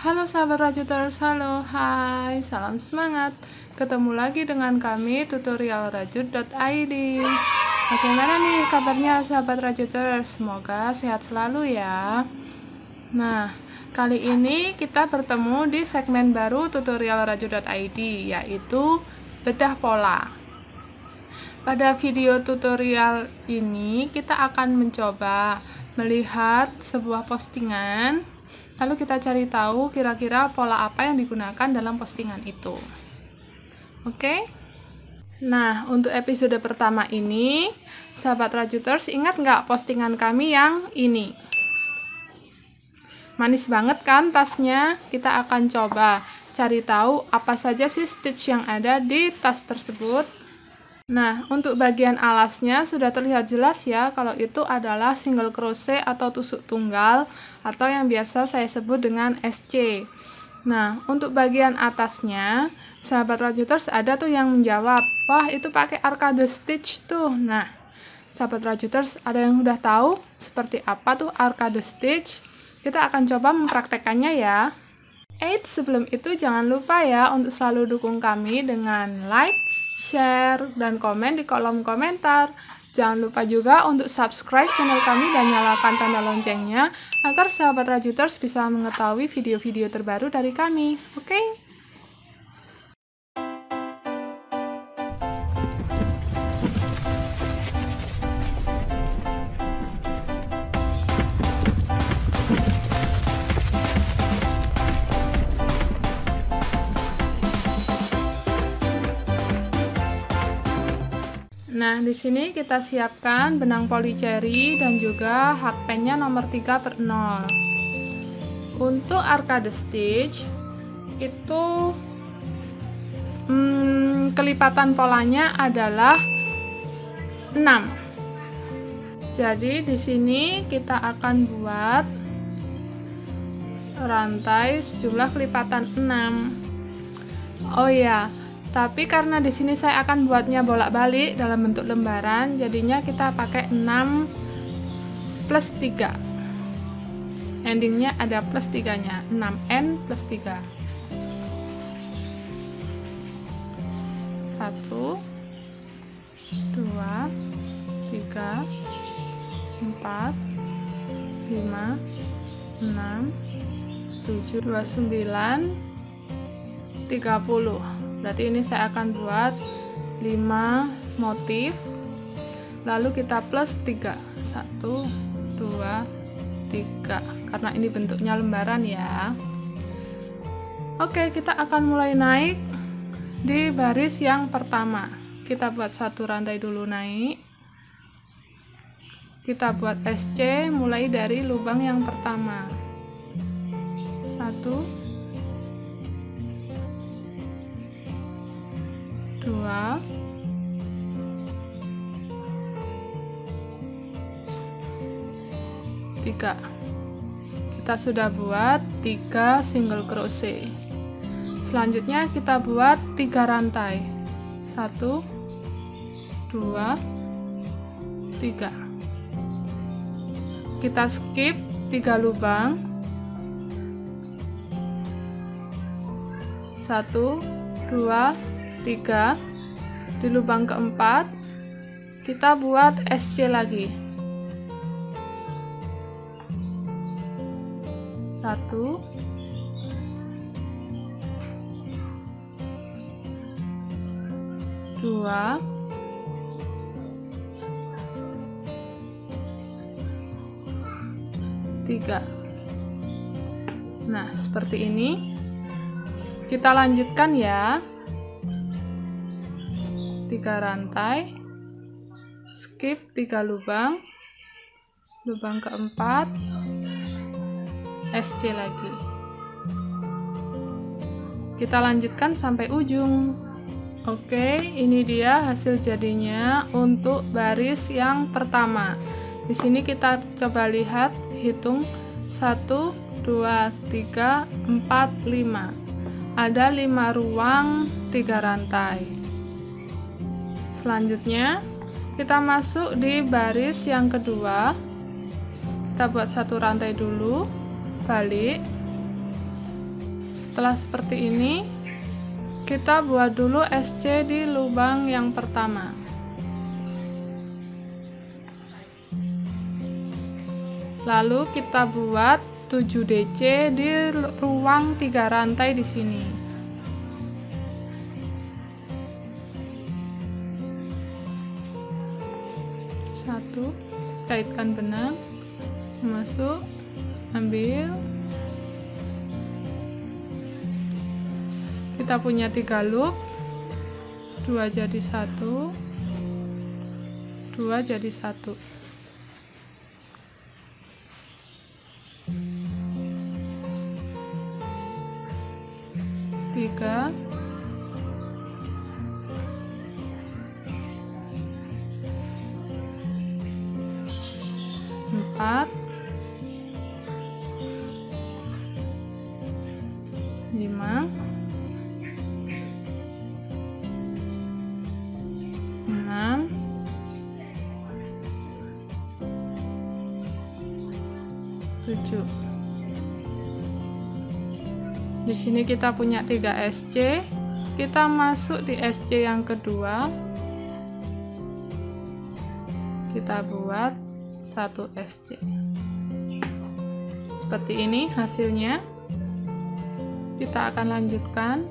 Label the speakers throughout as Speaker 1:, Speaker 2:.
Speaker 1: Halo sahabat Rajuters, halo, hai, salam semangat. Ketemu lagi dengan kami tutorial rajut.id. Bagaimana nih kabarnya sahabat Rajuters? Semoga sehat selalu ya. Nah, kali ini kita bertemu di segmen baru tutorial rajut.id, yaitu bedah pola. Pada video tutorial ini kita akan mencoba melihat sebuah postingan, lalu kita cari tahu kira-kira pola apa yang digunakan dalam postingan itu. Oke? Nah, untuk episode pertama ini, sahabat Rajuters, ingat nggak postingan kami yang ini? Manis banget kan tasnya? Kita akan coba cari tahu apa saja sih stitch yang ada di tas tersebut. Nah, untuk bagian alasnya sudah terlihat jelas ya kalau itu adalah single crochet atau tusuk tunggal atau yang biasa saya sebut dengan SC. Nah, untuk bagian atasnya, sahabat Rajuters ada tuh yang menjawab, wah itu pakai arcade stitch tuh. Nah, sahabat Rajuters ada yang udah tahu seperti apa tuh arcade stitch? Kita akan coba mempraktekannya ya. Sebelum itu jangan lupa ya untuk selalu dukung kami dengan like, share, dan komen di kolom komentar. Jangan lupa juga untuk subscribe channel kami dan nyalakan tanda loncengnya agar sahabat Rajuters bisa mengetahui video-video terbaru dari kami. Oke? Nah, di sini kita siapkan benang polycherry dan juga hakpennya nomor 3/0. Untuk arcade stitch itu kelipatan polanya adalah 6. Jadi di sini kita akan buat rantai sejumlah kelipatan 6. Oh ya, tapi karena di sini saya akan buatnya bolak-balik dalam bentuk lembaran, jadinya kita pakai 6 plus 3. Endingnya ada plus 3-nya, 6N plus 3. 1, 2, 3, 4, 5, 6, 7, 29, 30. Berarti ini saya akan buat 5 motif, lalu kita plus 3, 1, 2, 3, karena ini bentuknya lembaran ya. Oke, kita akan mulai naik di baris yang pertama. Kita buat satu rantai dulu naik, kita buat SC mulai dari lubang yang pertama. 1, 2, 3. Kita sudah buat 3 single crochet. Selanjutnya kita buat 3 rantai. 1, 2, 3. Kita skip 3 lubang. 1, 2, 3. Di lubang keempat kita buat SC lagi. 1, 2, 3. Nah, seperti ini. Kita lanjutkan ya. 3 rantai, skip 3 lubang, lubang keempat, SC lagi. Kita lanjutkan sampai ujung. Oke, ini dia hasil jadinya untuk baris yang pertama. Di sini kita coba lihat, hitung 1, 2, 3, 4, 5. Ada 5 ruang, 3 rantai. Selanjutnya kita masuk di baris yang kedua. Kita buat satu rantai dulu, balik, Setelah seperti ini, kita buat dulu SC di lubang yang pertama. Lalu kita buat 7 DC di ruang 3 rantai di sini. Satu, kaitkan benang, masuk, ambil. Kita punya 3 loop, 2 jadi 1, 2 jadi 1. Tiga, 4, 5, 6, 7. Di sini kita punya 3 SC. Kita masuk di SC yang kedua. Kita buat 1 SC. Seperti ini hasilnya. Kita akan lanjutkan.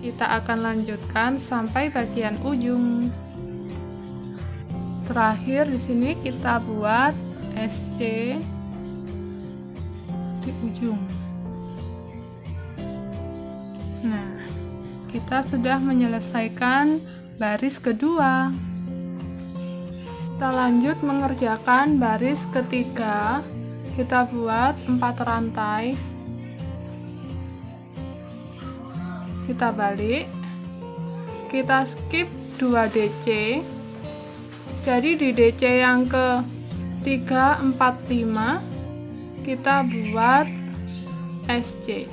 Speaker 1: Kita akan lanjutkan sampai bagian ujung. Terakhir di sini kita buat SC di ujung. Nah, kita sudah menyelesaikan baris kedua. Kita lanjut mengerjakan baris ketiga. Kita buat 4 rantai. Kita balik, kita skip 2 DC. Jadi di DC yang ke 3, 4, 5 kita buat SC.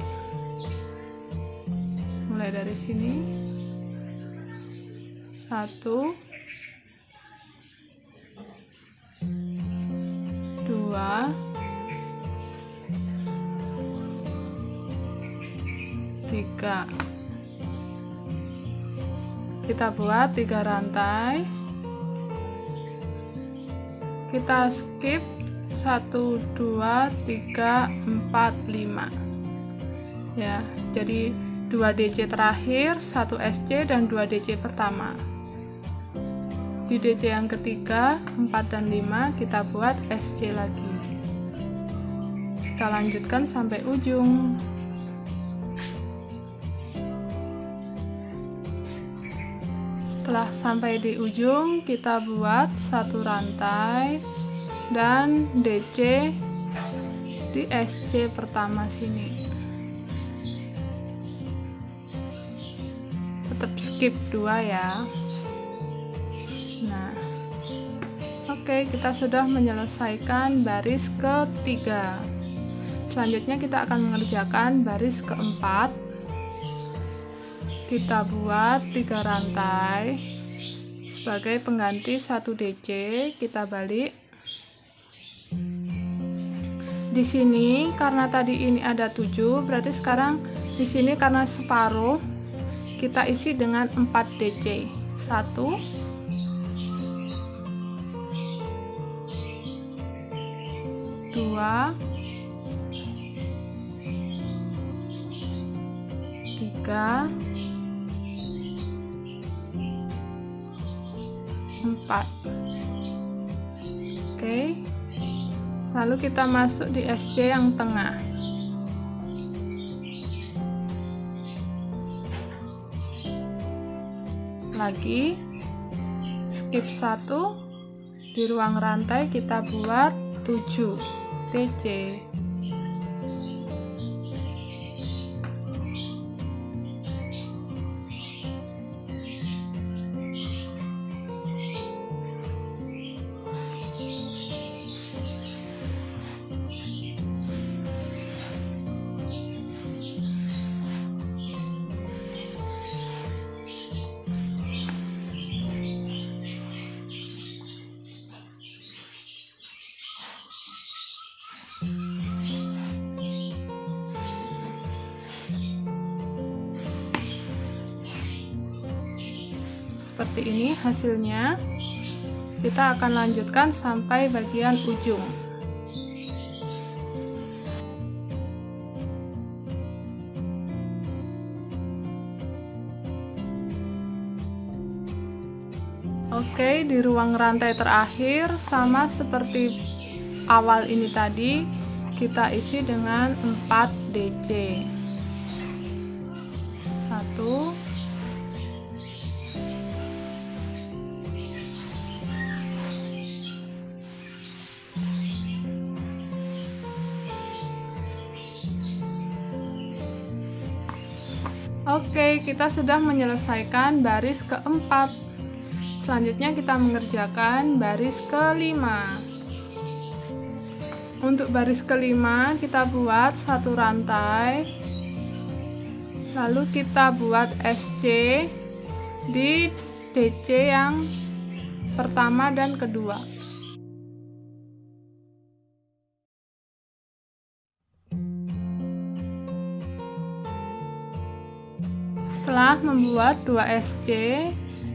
Speaker 1: Mulai dari sini. 1, 2, 3. Kita buat 3 rantai. Kita skip 1, 2, 3, 4, 5. Ya, jadi 2 DC terakhir, 1 SC dan 2 DC pertama. Di DC yang ketiga, 4 dan 5 kita buat SC lagi. Kita lanjutkan sampai ujung. Setelah sampai di ujung, kita buat 1 rantai dan DC di SC pertama sini. Tetap skip 2 ya. Nah, oke, kita sudah menyelesaikan baris ketiga. Selanjutnya kita akan mengerjakan baris keempat. Kita buat 3 rantai sebagai pengganti 1 DC. Kita balik. Di sini karena tadi ini ada 7, berarti sekarang di sini karena separuh kita isi dengan 4 DC. 1, 2, 3, 4. Oke. Lalu kita masuk di SC yang tengah. Lagi skip 1, di ruang rantai kita buat 7 DC. Seperti ini hasilnya. Kita akan lanjutkan sampai bagian ujung. Oke, di ruang rantai terakhir sama seperti awal ini tadi, kita isi dengan 4 DC. 1, Oke, kita sudah menyelesaikan baris keempat. Selanjutnya kita mengerjakan baris kelima. Untuk baris kelima kita buat satu rantai, lalu kita buat SC di DC yang pertama dan kedua. Setelah membuat 2 SC,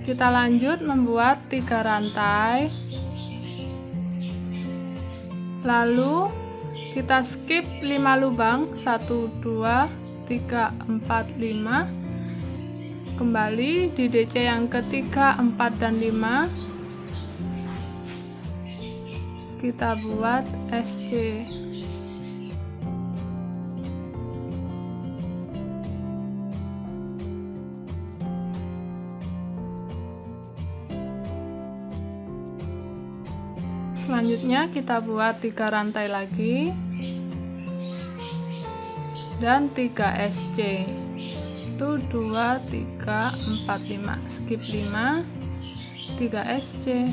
Speaker 1: kita lanjut membuat 3 rantai. Lalu kita skip 5 lubang, 1, 2, 3, 4, 5. Kembali di DC yang ketiga, 4 dan 5. Kita buat SC. Selanjutnya kita buat 3 rantai lagi dan 3 SC. Itu 2, 3, 4, 5. Skip 5, 3 SC.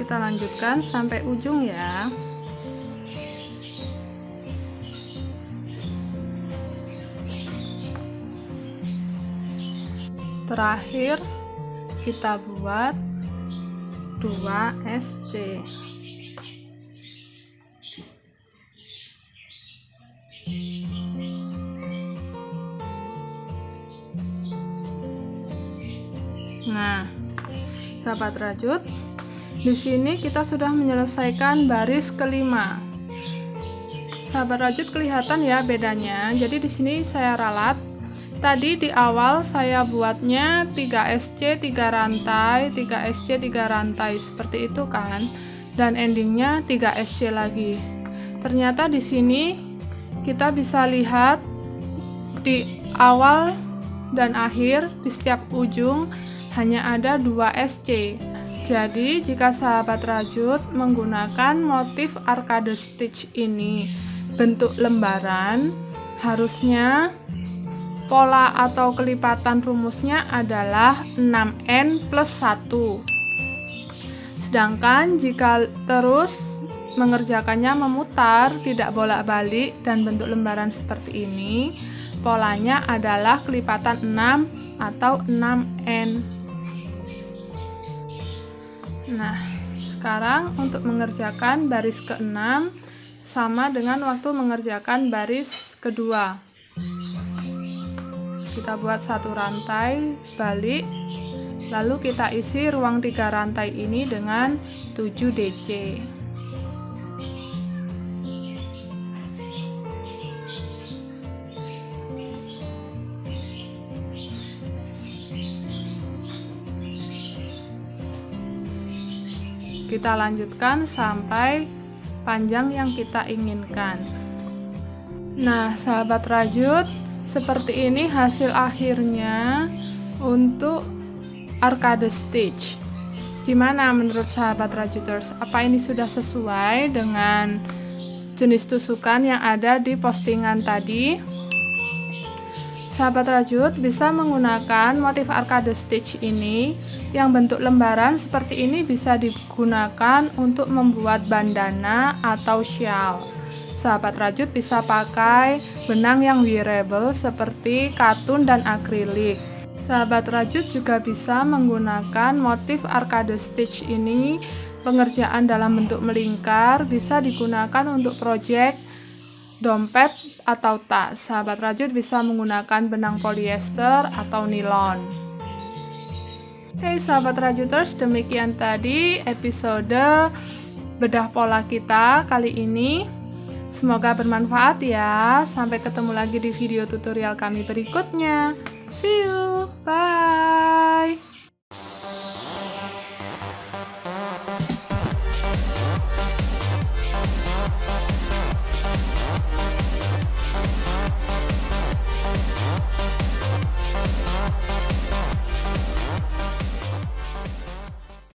Speaker 1: Kita lanjutkan sampai ujung ya. Terakhir kita buat 2 SC. Nah, sahabat rajut, di sini kita sudah menyelesaikan baris kelima. Sahabat rajut, kelihatan ya bedanya. Jadi di sini saya ralat. Tadi di awal saya buatnya 3 SC 3 rantai, 3 SC 3 rantai seperti itu kan. Dan endingnya 3 SC lagi. Ternyata di sini kita bisa lihat di awal dan akhir di setiap ujung hanya ada 2 SC. Jadi jika sahabat rajut menggunakan motif arcade stitch ini bentuk lembaran, harusnya pola atau kelipatan rumusnya adalah 6N plus 1. Sedangkan jika terus mengerjakannya memutar, tidak bolak-balik dan bentuk lembaran seperti ini, polanya adalah kelipatan 6 atau 6N. Nah, sekarang untuk mengerjakan baris ke-6 sama dengan waktu mengerjakan baris kedua. Kita buat satu rantai, balik, lalu kita isi ruang 3 rantai ini dengan 7 DC. Kita lanjutkan sampai panjang yang kita inginkan. Nah, sahabat rajut, seperti ini hasil akhirnya untuk arcade stitch. Gimana menurut sahabat rajuters? Apa ini sudah sesuai dengan jenis tusukan yang ada di postingan tadi? Sahabat rajut bisa menggunakan motif arcade stitch ini yang bentuk lembaran seperti ini, bisa digunakan untuk membuat bandana atau shawl. Sahabat rajut bisa pakai benang yang wearable seperti katun dan akrilik. Sahabat rajut juga bisa menggunakan motif arcade stitch ini, pengerjaan dalam bentuk melingkar, bisa digunakan untuk proyek dompet atau tas. Sahabat rajut bisa menggunakan benang polyester atau nilon. Oke, sahabat rajuters, demikian tadi episode bedah pola kita kali ini. Semoga bermanfaat ya. Sampai ketemu lagi di video tutorial kami berikutnya. See you. Bye.